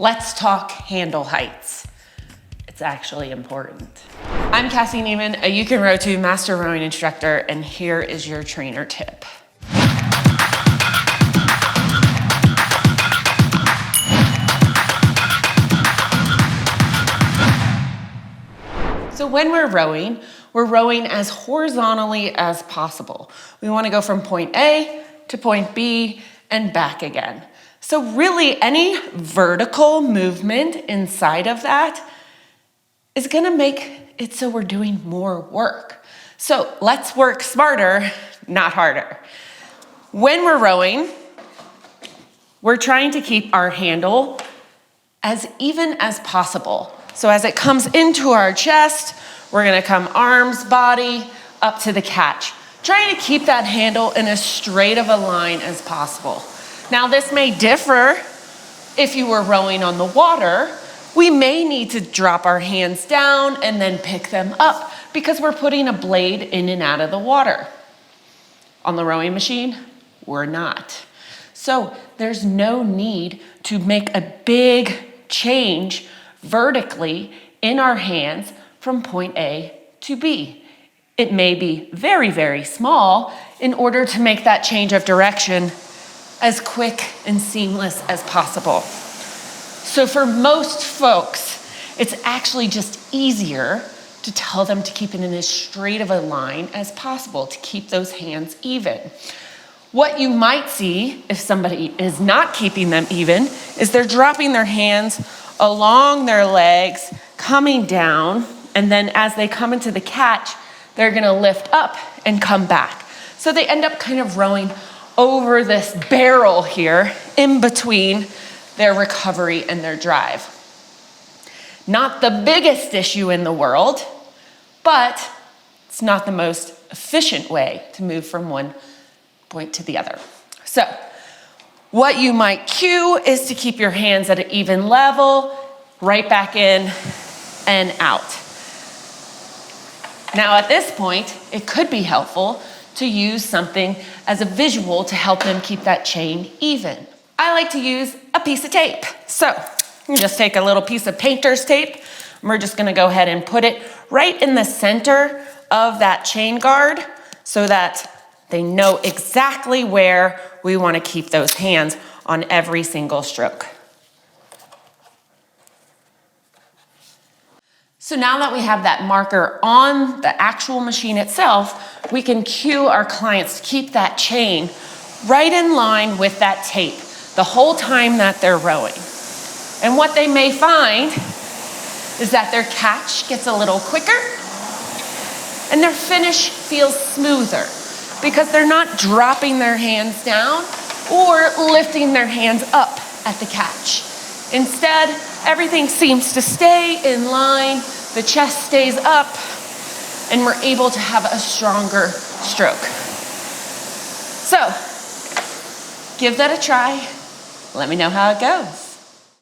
Let's talk handle heights. It's actually important. I'm Cassie Neiman, a You Can Row To master rowing instructor, and here is your trainer tip. So when we're rowing as horizontally as possible. We want to go from point A to point B and back again. So really any vertical movement inside of that is going to make it so we're doing more work. So let's work smarter, not harder. When we're rowing, we're trying to keep our handle as even as possible. So as it comes into our chest, we're gonna come arms, body, up to the catch. Trying to keep that handle in as straight of a line as possible. Now this may differ if you were rowing on the water. We may need to drop our hands down and then pick them up because we're putting a blade in and out of the water. On the rowing machine, we're not. So there's no need to make a big change vertically in our hands from point A to B. It may be very, very small in order to make that change of direction as quick and seamless as possible. So for most folks, it's actually just easier to tell them to keep it in as straight of a line as possible to keep those hands even. What you might see if somebody is not keeping them even is they're dropping their hands along their legs, coming down, and then as they come into the catch, they're gonna lift up and come back. So they end up kind of rowing over this barrel here in between their recovery and their drive. Not the biggest issue in the world, but it's not the most efficient way to move from one point to the other. So what you might cue is to keep your hands at an even level, right back in and out. Now at this point, it could be helpful to use something as a visual to help them keep that chain even. I like to use a piece of tape. So you just take a little piece of painter's tape, and we're just gonna go ahead and put it right in the center of that chain guard so that they know exactly where we want to keep those hands on every single stroke. So now that we have that marker on the actual machine itself, we can cue our clients to keep that chain right in line with that tape the whole time that they're rowing. And what they may find is that their catch gets a little quicker and their finish feels smoother, because they're not dropping their hands down or lifting their hands up at the catch. Instead, everything seems to stay in line, the chest stays up, and we're able to have a stronger stroke. So, give that a try. Let me know how it goes.